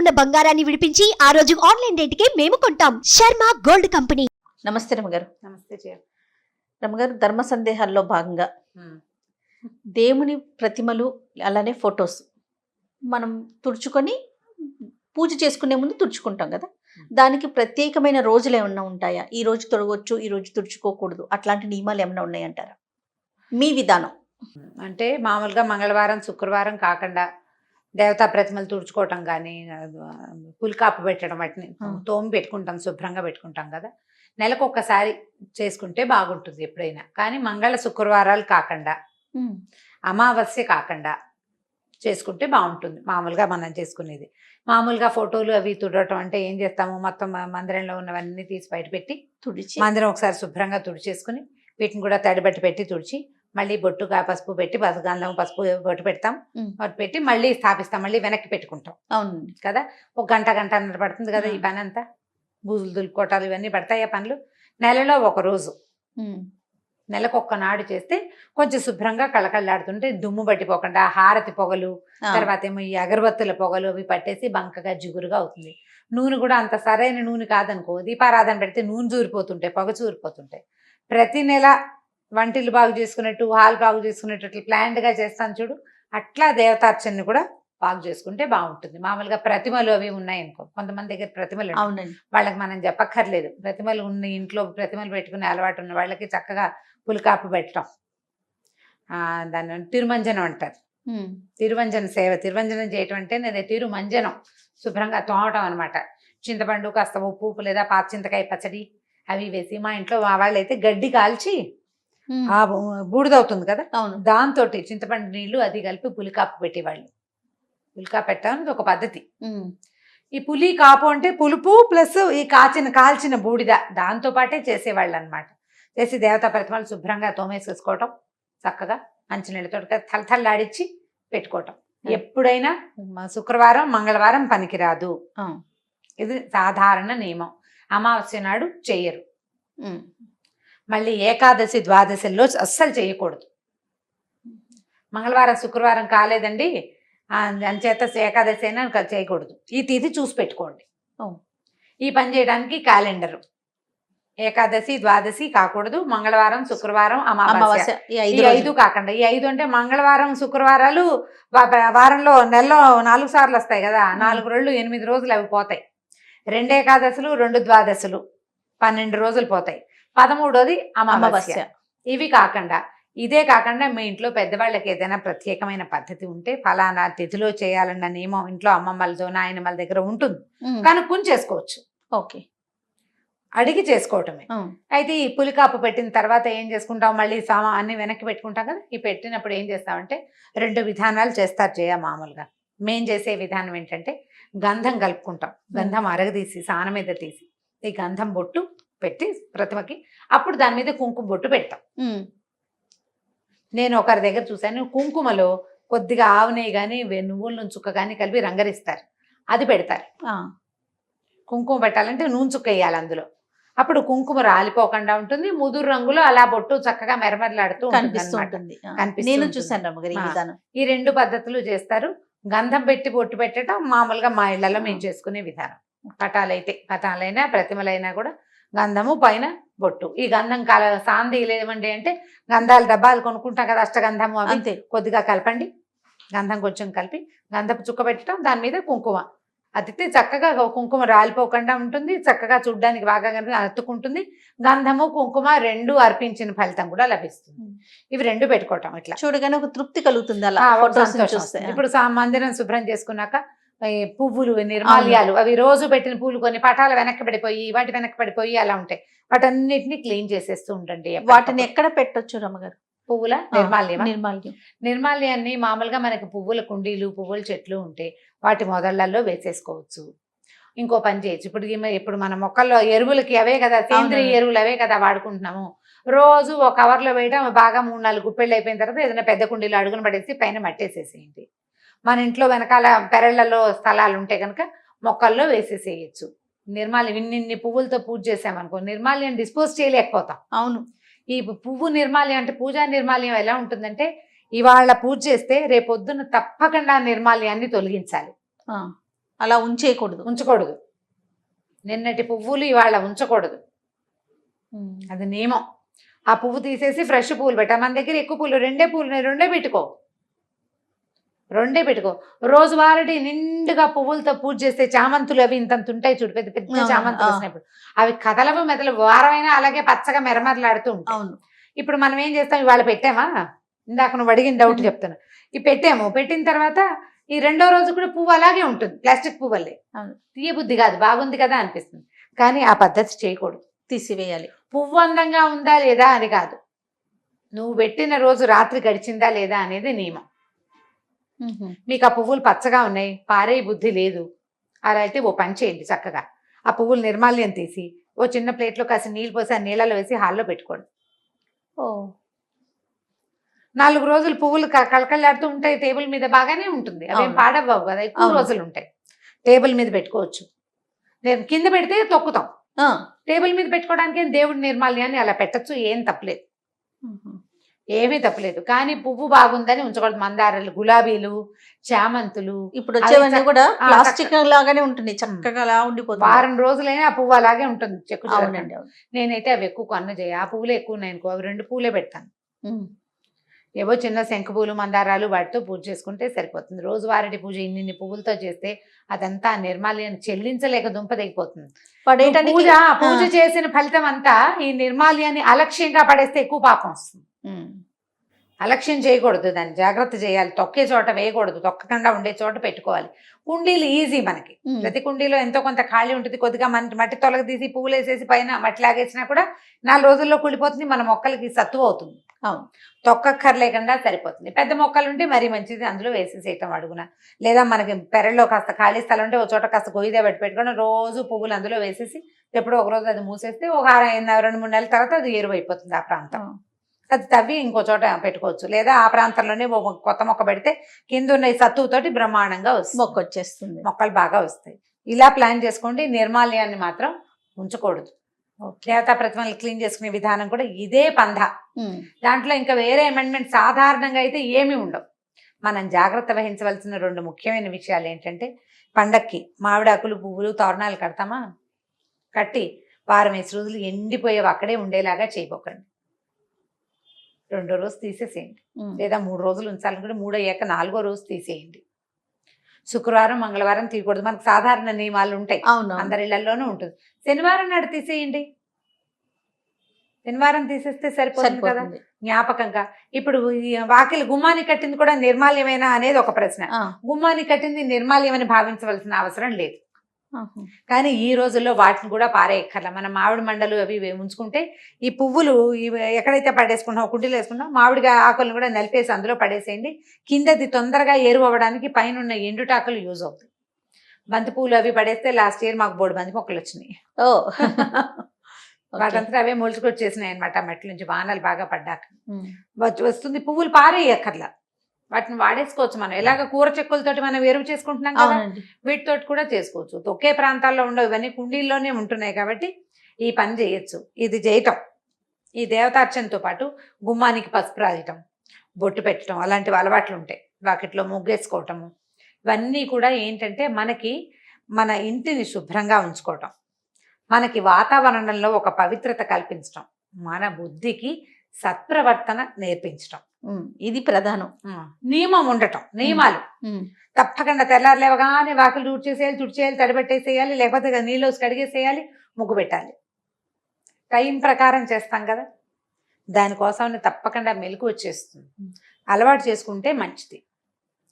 ఉన్న బంగారాన్ని విడిపించి ఆ రోజు ఆన్లైన్ రేటుకే మేము కొంటాం. Sharma gold company. నమస్తే రమ్మగారు. నమస్తే జయ. రమ్మగారు, ధర్మ సందేహాల్లో భాగంగా దేవుని ప్రతిమలు అలానే ఫొటోస్ మనం తుడుచుకొని పూజ చేసుకునే ముందు తుడుచుకుంటాం కదా, దానికి ప్రత్యేకమైన రోజులు ఏమన్నా ఉంటాయా? ఈ రోజు తొడగొచ్చు, ఈ రోజు తుడుచుకోకూడదు, అట్లాంటి నియమాలు ఏమన్నా ఉన్నాయంటారా మీ విధానం? అంటే మామూలుగా మంగళవారం శుక్రవారం కాకుండా దేవతా ప్రతిమలు తుడుచుకోవటం కానీ పులికాపు పెట్టడం, వాటిని తోమి పెట్టుకుంటాం, శుభ్రంగా పెట్టుకుంటాం కదా. నెలకు ఒక్కసారి చేసుకుంటే బాగుంటుంది ఎప్పుడైనా. కానీ మంగళ శుక్రవారాలు కాకుండా అమావాస్య కాకుండా చేసుకుంటే బాగుంటుంది. మామూలుగా మనం చేసుకునేది మామూలుగా ఫోటోలు అవి తుడవటం అంటే ఏం చేస్తాము, మొత్తం మందిరంలో ఉన్నవన్నీ తీసి బయట పెట్టి తుడిచి మందిరం ఒకసారి శుభ్రంగా తుడిచేసుకుని వీటిని కూడా తడిబట్టి పెట్టి తుడిచి మళ్ళీ బొట్టుగా పసుపు పెట్టి గంధం పసుపు బొట్టు పెడతాం, బొట్టు పెట్టి మళ్ళీ స్థాపిస్తాం, మళ్ళీ వెనక్కి పెట్టుకుంటాం. అవును కదా, ఒక గంటన్నర పడుతుంది కదా ఈ పని అంతా. బూజులు దులుపుకోవటాలు ఇవన్నీ పడతాయి ఆ పనులు. నెలలో ఒక రోజు, నెలకు ఒక్కనాడు చేస్తే కొంచెం శుభ్రంగా కళకళలాడుతుంటే దుమ్ము పట్టిపోకుండా హారతి పొగలు, తర్వాత ఏమో ఈ అగరబత్తుల పొగలు అవి పట్టేసి బంకగా జిగురుగా అవుతుంది. నూనె కూడా అంత సరైన నూనె కాదనుకో, దీపారాధన పెడితే నూనె చూరిపోతుంటాయి, పొగ చూరిపోతుంటాయి. ప్రతి నెల వంటిల్లు బాగు చేసుకున్నట్టు, హాల్ బాగు చేసుకున్నట్టు అట్లా ప్లాన్డ్గా చేస్తాను చూడు, అట్లా దేవతార్చనని కూడా బాగు చేసుకుంటే బాగుంటుంది. మామూలుగా ప్రతిమలు అవి ఉన్నాయనుకో, కొంతమంది దగ్గర ప్రతిమలు, అవునండి, వాళ్ళకి మనం చెప్పక్కర్లేదు. ప్రతిమలు ఉన్న ఇంట్లో ప్రతిమలు పెట్టుకునే అలవాటు ఉన్న వాళ్ళకి చక్కగా పులికాపు పెట్టడం, దాన్ని తిరుమంజనం అంటారు. తిరువంజన సేవ, తిరువంజనం చేయటం అంటే నేను తిరుమంజనం శుభ్రంగా తోమటం అనమాట. చింతపండు, కాస్త ఉప్పు లేదా పాత చింతకాయ పచ్చడి అవి వేసి, మా ఇంట్లో వాళ్ళైతే గడ్డి కాల్చి ఆ బూడిదవుతుంది కదా, దాంతో చింతపండు నీళ్లు అది కలిపి పులికాపు పెట్టేవాళ్ళు. పులికాపు పెట్టడానికి ఒక పద్ధతి. ఈ పులి కాపు అంటే పులుపు ప్లస్ ఈ కాల్చిన బూడిద, దాంతో పాటే చేసేవాళ్ళు అనమాట. చేసి దేవతా ప్రతిమలు శుభ్రంగా తోమేసేసుకోవటం, చక్కగా మంచినీళ్ళతో తలతల్లాడిచ్చి పెట్టుకోవటం. ఎప్పుడైనా శుక్రవారం మంగళవారం పనికిరాదు, ఇది సాధారణ నియమం. అమావాస్య నాడు చెయ్యరు. మళ్ళీ ఏకాదశి ద్వాదశిలో అస్సలు చేయకూడదు. మంగళవారం శుక్రవారం కాలేదండి అంచేత ఏకాదశి అయినా చేయకూడదు. ఈ తిథి చూసి పెట్టుకోండి. ఈ పని చేయడానికి క్యాలెండరు ఏకాదశి ద్వాదశి కాకూడదు, మంగళవారం శుక్రవారం అమావాస్య ఈ 5 కాకుండా, ఈ 5 అంటే మంగళవారం శుక్రవారాలు వారంలో నెలలో 4 సార్లు వస్తాయి కదా, 4 రోజులు 8 రోజులు అవి పోతాయి. 2 ఏకాదశులు 2 ద్వాదశులు 12 రోజులు పోతాయి. 13వది అమావాస్య. ఇవి కాకుండా, ఇదే కాకుండా మీ ఇంట్లో పెద్దవాళ్ళకి ఏదైనా ప్రత్యేకమైన పద్ధతి ఉంటే ఫలానా తిథిలో చేయాలన్న నియమం ఇంట్లో అమ్మమ్మలతో నాయనమ్మల దగ్గర ఉంటుంది, కనుక్కొని చేసుకోవచ్చు. ఓకే, అడిగి చేసుకోవటమే. అయితే ఈ పులికాపు పెట్టిన తర్వాత ఏం చేసుకుంటాం, మళ్ళీ అన్ని వెనక్కి పెట్టుకుంటాం కదా. ఈ పెట్టినప్పుడు ఏం చేస్తామంటే 2 విధానాలు చేస్తారు మామూలుగా. మేం చేసే విధానం ఏంటంటే గంధం కలుపుకుంటాం. గంధం అరగదీసి సాన మీద తీసి ఈ గంధం బొట్టు పెట్టి ప్రతిమకి, అప్పుడు దాని మీద కుంకుమ బొట్టు పెడతాం. నేను ఒకరి దగ్గర చూశాను, కుంకుమలో కొద్దిగా ఆవు నెయ్యి కానీ నువ్వుల నూనె చుక్క కానీ కలిపి రంగరిస్తారు, అది పెడతారు. కుంకుమ పెట్టాలంటే నూనె చుక్క వేయాలి అందులో, అప్పుడు కుంకుమ రాలిపోకుండా ఉంటుంది. ముదురు రంగులో అలా బొట్టు చక్కగా మెరమెరలాడుతూ కనిపిస్తుంది. నేను చూసాను రమ్మగారి ఈ విధానం. ఈ 2 పద్ధతులు చేస్తారు. గంధం పెట్టి బొట్టు పెట్టడం మామూలుగా మా ఇళ్లలో మేము చేసుకునే విధానం. పటాలైనా ప్రతిమలైనా కూడా గంధము పైన బొట్టు. ఈ గంధం సాంది లేవండి అంటే గంధాల డబ్బాలు కొనుక్కుంటాం కదా, అష్టగంధము అవి అంతే, కొద్దిగా కలపండి. గంధం కొంచెం కలిపి గంధపు చుక్క పెట్టడం, దాని మీద కుంకుమ అతితే చక్కగా కుంకుమ రాలిపోకుండా ఉంటుంది, చక్కగా చూడ్డానికి బాగా అతుక్కుంటుంది. గంధము కుంకుమ 2 అర్పించిన ఫలితం కూడా లభిస్తుంది. ఇవి 2 పెట్టుకోవటం, ఇట్లా చూడగానే ఒక తృప్తి కలుగుతుంది. అలా ఇప్పుడు మందిరం శుభ్రం చేసుకున్నాక పువ్వులు నిర్మాల్యాలు అవి రోజు పెట్టిన పూలు కొన్ని పటాలు వెనక్కి పడిపోయి వాటి వెనక్కి పడిపోయి అలా ఉంటాయి, వాటన్నిటిని క్లీన్ చేసేస్తూ ఉండండి. వాటిని ఎక్కడ పెట్టొచ్చు రమ్మగారు? పువ్వుల నిర్మాల్యాన్ని మామూలుగా మనకి పువ్వుల కుండీలు పువ్వుల చెట్లు ఉంటే వాటి మొదళ్లలో వేసేసుకోవచ్చు. ఇంకో పని చేయొచ్చు, ఇప్పుడు మన మొక్కల్లో ఎరువులకి అవే కదా, సేంద్రియ ఎరువులు అవే కదా వాడుకుంటున్నాము. రోజు ఒక కవర్లో వేయడం, బాగా 3-4 గుప్పెళ్ళు అయిపోయిన తర్వాత ఏదైనా పెద్ద కుండీలో అడుగును పడేసి పైన మట్టేసేసేయండి. మన ఇంట్లో వెనకాల పెరళ్లలో స్థలాలు ఉంటే కనుక మొక్కల్లో వేసేసేయచ్చు. నిర్మాల్యం ఇన్ని పువ్వులతో పూజ చేసామనుకో, నిర్మాల్యం డిస్పోజ్ చేయలేకపోతాం. అవును, ఈ పువ్వు నిర్మాల్యం అంటే పూజా నిర్మాల్యం ఎలా ఉంటుందంటే, ఇవాళ పూజ చేస్తే రేపొద్దున తప్పకుండా నిర్మాల్యాన్ని తొలగించాలి. అలా ఉంచేయకూడదు. ఉంచకూడదు. నిన్నటి పువ్వులు ఇవాళ ఉంచకూడదు, అది నియమం. ఆ పువ్వు తీసేసి ఫ్రెష్ పువ్వులు పెట్టా. మన దగ్గర ఎక్కువ పూలు, రెండే పెట్టుకో. రోజువారీ నిండుగా పువ్వులతో పూజ చేస్తే చామంతులు అవి ఇంతంత ఉంటాయి చూడు, పెద్ద పెద్ద చామంతులు వచ్చినప్పుడు అవి కదలవు మెదలవు, వారమైనా అలాగే పచ్చగా మెరమరలాడుతూ ఉంటాయి. అవును. ఇప్పుడు మనం ఏం చేస్తాం, ఇవాళ పెట్టామా, ఇందాక నువ్వు అడిగిన డౌట్ చెప్తాను, ఇవి పెట్టాము, పెట్టిన తర్వాత ఈ రెండో రోజు కూడా పువ్వు అలాగే ఉంటుంది, ప్లాస్టిక్ పువ్వులే. తీయబుద్ధి కాదు, బాగుంది కదా అనిపిస్తుంది, కానీ ఆ పద్ధతి చేయకూడదు, తీసివేయాలి. పువ్వు అందంగా ఉందా లేదా అని కాదు, నువ్వు పెట్టిన రోజు రాత్రి గడిచిందా లేదా అనేది నియమం. మీకు ఆ పువ్వులు పచ్చగా ఉన్నాయి, పారే బుద్ధి లేదు, అలా అయితే ఓ పని చేయండి, చక్కగా ఆ పువ్వులు నిర్మాల్యం తీసి ఓ చిన్న ప్లేట్లో కాసి నీళ్ళు పోసి ఆ నీళ్ళలో వేసి హాల్లో పెట్టుకోండి. 4 రోజులు పువ్వులు కళకళలాడుతూ ఉంటాయి, టేబుల్ మీద బాగానే ఉంటుంది, అవేం పాడవ్వవు కదా, ఎక్కువ రోజులు ఉంటాయి. టేబుల్ మీద పెట్టుకోవచ్చు, కింద పెడితే తొక్కుతాం, టేబుల్ మీద పెట్టుకోవడానికి దేవుడి నిర్మాల్యాన్ని అలా పెట్టచ్చు, ఏం తప్పలేదు, ఏమీ తప్పలేదు. కానీ పువ్వు బాగుందని ఉంచకూడదు. మందారాలు, గులాబీలు, చామంతులు ఇప్పుడు వచ్చేవన్నీ కూడా ప్లాస్టిక్ లాగానే ఉంటుంది, చక్కగా అలా ఉండిపోతుంది. వారం రోజులైనా ఆ పువ్వు అలాగే ఉంటుంది, చెక్కు. అవునండి. నేనైతే అవి ఎక్కువ కొన్న చేయ, ఆ పువ్వులే ఎక్కువ ఉన్నాయి అనుకో, అవి 2 పూలే పెడతాను. ఏవో చిన్న శంఖ పూలు, మందారాలు వాటితో పూజ చేసుకుంటే సరిపోతుంది. రోజువారీ పూజ ఇన్ని పువ్వులతో చేస్తే అదంతా నిర్మాల్యాన్ని చెల్లించలేక దుంపదగిపోతుంది. పూజ చేసిన ఫలితం అంతా ఈ నిర్మాల్యాన్ని అలక్ష్యంగా పడేస్తే ఎక్కువ పాపం వస్తుంది. అలక్ష్యం చేయకూడదు, దాన్ని జాగ్రత్త చేయాలి, తొక్కే చోట వేయకూడదు, తొక్కకుండా ఉండే చోట పెట్టుకోవాలి. కుండీలు ఈజీ మనకి, ప్రతి కుండీలో ఎంతో కొంత ఖాళీ ఉంటుంది, కొద్దిగా మట్టి తొలగ తీసి పువ్వులు వేసేసి పైన మట్టి లాగేసినా కూడా 4 రోజుల్లో కూలిపోతుంది, మన మొక్కలకి సత్తువ అవుతుంది. తొక్కక్కర్లేకుండా సరిపోతుంది. పెద్ద మొక్కలు ఉంటే మరీ మంచిది, అందులో వేసేసేయటం అడుగున, లేదా మనకి పెరట్లో కాస్త ఖాళీ స్థలం ఉంటే ఒక చోట కాస్త గొయ్యిదే పెట్టుకొని రోజు పువ్వులు అందులో వేసేసి ఎప్పుడో ఒక రోజు అది మూసేస్తే ఒక 2-3 నెలల తర్వాత అది ఎరువైపోతుంది ఆ ప్రాంతం. అది తవ్వి ఇంకో చోట పెట్టుకోవచ్చు, లేదా ఆ ప్రాంతంలోనే కొత్త మొక్క పెడితే కింద ఉన్న సత్తువుతోటి బ్రహ్మాండంగా మొక్క వచ్చేస్తుంది, మొక్కలు బాగా వస్తాయి. ఇలా ప్లాన్ చేసుకోండి. నిర్మాల్యాన్ని మాత్రం ఉంచకూడదు. దేవతా ప్రతిమలు క్లీన్ చేసుకునే విధానం కూడా ఇదే పంధ. దాంట్లో ఇంకా వేరే అమెండ్మెంట్ సాధారణంగా అయితే ఏమీ ఉండవు. మనం జాగ్రత్త వహించవలసిన 2 ముఖ్యమైన విషయాలు ఏంటంటే, పండక్కి మామిడాకులు, పువ్వులు, తోరణాలు కడతామా, కట్టి 4 రోజులు ఎండిపోయేవి అక్కడే ఉండేలాగా చేయబోకండి. 2వ రోజు తీసేసేయండి, లేదా 3 రోజులు ఉంచాలనుకుంటే 3 అయ్యాక 4వ రోజు తీసేయండి. శుక్రవారం, మంగళవారం తీయకూడదు, మనకు సాధారణ నియమాలు ఉంటాయి, అందరి ఇళ్లలోనూ ఉంటుంది. శనివారం నాడు తీసేయండి, శనివారం తీసేస్తే సరిపోతుంది కదా జ్ఞాపకంగా. ఇప్పుడు వాకిలి గుమ్మాన్ని కట్టింది కూడా నిర్మాల్యమేనా అనేది ఒక ప్రశ్న. గుమ్మాన్ని కట్టింది నిర్మాల్యమని భావించవలసిన అవసరం లేదు, కానీ ఈ రోజుల్లో వాటిని కూడా పారేయక్కర్ల. మన మామిడి మండలు అవి ఉంచుకుంటే ఈ పువ్వులు ఇవి ఎక్కడైతే పడేసుకుంటామో, కుండీలు వేసుకుంటాం, మామిడిగా ఆకులను కూడా నలిపేసి అందులో పడేసేయండి. కిందది తొందరగా ఎరువు అవ్వడానికి పైన ఉన్న ఎండుటాకులు యూజ్ అవుతాయి. బంతి పువ్వులు అవి పడేస్తే లాస్ట్ ఇయర్ మాకు 3 బంతి మొక్కలు వచ్చినాయి. వాటంతా అవే మొలుచుకొచ్చేసినాయి అనమాట, మెట్ల నుంచి వానలు బాగా పడ్డాక వస్తుంది. పువ్వులు పారేయక్కర్లా, వాటిని వాడేసుకోవచ్చు. మనం ఎలాగ కూర చెక్కులతోటి మనం ఎరువు చేసుకుంటున్నాం కదా, వీటితోటి కూడా చేసుకోవచ్చు. ఒకే ప్రాంతాల్లో ఉండవు, ఇవన్నీ కుండీల్లోనే ఉంటున్నాయి కాబట్టి ఈ పని చేయొచ్చు. ఇది చేయటం, ఈ దేవతార్చనతో పాటు గుమ్మానికి పసుపు రాయటం, బొట్టు పెట్టడం, అలాంటివి అలవాట్లు ఉంటాయి. వాకిట్లో ముగ్గేసుకోవటము, ఇవన్నీ కూడా ఏంటంటే మనకి మన ఇంటిని శుభ్రంగా ఉంచుకోవటం, మనకి వాతావరణంలో ఒక పవిత్రత కల్పించటం, మన బుద్ధికి సత్ప్రవర్తన నేర్పించటం, ఇది ప్రధానం. నియమం ఉండటం, నియమాలు తప్పకుండా తెల్లారు లేవగానే వాకిలు తుడిచేయాలి, తడిపెట్టేసేయాలి, లేకపోతే నీళ్ళు కడిగేసేయాలి, ముగ్గు పెట్టాలి. టైం ప్రకారం చేస్తాం కదా, దానికోసం తప్పకుండా మెలకు వచ్చేస్తుంది. అలవాటు చేసుకుంటే మంచిది.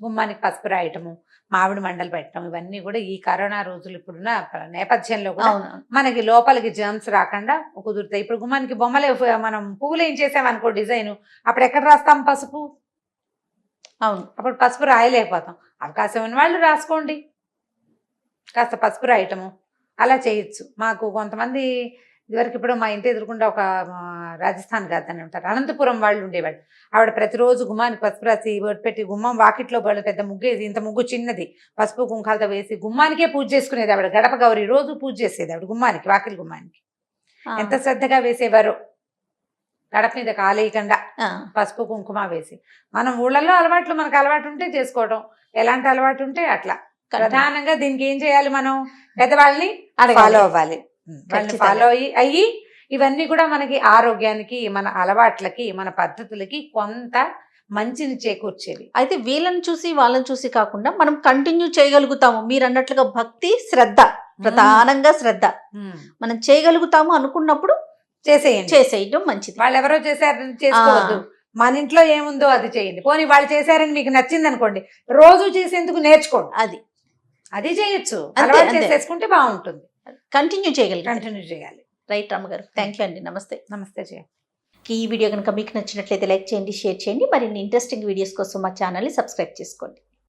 గుమ్మానికి పసుపు రాయటము, మామిడి మండలు పెట్టడం, ఇవన్నీ కూడా ఈ కరోనా రోజులు ఇప్పుడున్న నేపథ్యంలో కూడా మనకి లోపలికి జర్మ్స్ రాకుండా కుదురుతాయి. ఇప్పుడు గుమ్మానికి బొమ్మలే, మనం పువ్వులు ఏం చేసామనుకో డిజైన్, అప్పుడు ఎక్కడ రాస్తాం పసుపు? అప్పుడు పసుపు రాయలేకపోతాం. అవకాశం ఉన్న వాళ్ళు రాసుకోండి, కాస్త పసుపు రాయటము అలా చేయొచ్చు. మాకు కొంతమంది ఇదివరకు, ఇప్పుడు మా ఇంటి ఎదురుకుండా ఒక రాజస్థాన్ గాదని ఉంటారు, అనంతపురం వాళ్ళు ఉండేవాళ్ళు. ఆవిడ ప్రతిరోజు గుమ్మానికి పసుపు రాసి పెట్టి గుమ్మం వాకిట్లో పెద్ద ముగ్గేసి, ఇంత ముగ్గు చిన్నది, పసుపు కుంకాలతో వేసి గుమ్మానికే పూజ చేసుకునేది ఆవిడ. గడప గౌరి రోజు పూజ చేసేది ఆవిడ గుమ్మానికి, వాకిలి గుమ్మానికి. ఎంత శ్రద్ధగా వేసేవారో, గడప మీద కాలేయకుండా పసుపు కుంకుమ వేసి. మనం ఊళ్ళల్లో అలవాట్లు, మనకు అలవాటు ఉంటే చేసుకోవడం, ఎలాంటి అలవాటు ఉంటే అట్లా. ప్రధానంగా దీనికి ఏం చేయాలి, మనం పెద్దవాళ్ళని అడగాలి. ఫాలో అవ్వాలి. వాళ్ళని ఖచ్చితంగా. ఫాలో అయ్యి ఇవన్నీ కూడా మనకి ఆరోగ్యానికి, మన అలవాట్లకి, మన పద్ధతులకి కొంత మంచిని చేకూర్చేవి. అయితే వీళ్ళని చూసి వాళ్ళని చూసి కాకుండా మనం కంటిన్యూ చేయగలుగుతాము. మీరు అన్నట్లుగా భక్తి, శ్రద్ధ, ప్రధానంగా శ్రద్ధ మనం చేయగలుగుతాము అనుకున్నప్పుడు చేసేయండి. చేసేయడం మంచిది. వాళ్ళు ఎవరో చేశారని చేసుకోవద్దు. మన ఇంట్లో ఏముందో అది చేయండి. పోనీ వాళ్ళు చేశారని మీకు నచ్చింది అనుకోండి, రోజు చేసేందుకు నేర్చుకోండి. అది చేయొచ్చు. అంతే, అలవాటు అంతే. చేసేసుకుంటే బాగుంటుంది. కంటిన్యూ చేయగలిగి. కంటిన్యూ చేయాలి. రైట్ రామగారు, థ్యాంక్ యూ అండి. నమస్తే. నమస్తే జయ. ఈ వీడియో కనుక మీకు నచ్చినట్లయితే లైక్ చేయండి, షేర్ చేయండి. మరిన్ని ఇంట్రెస్టింగ్ వీడియోస్ కోసం మా ఛానల్ని సబ్స్క్రైబ్ చేసుకోండి.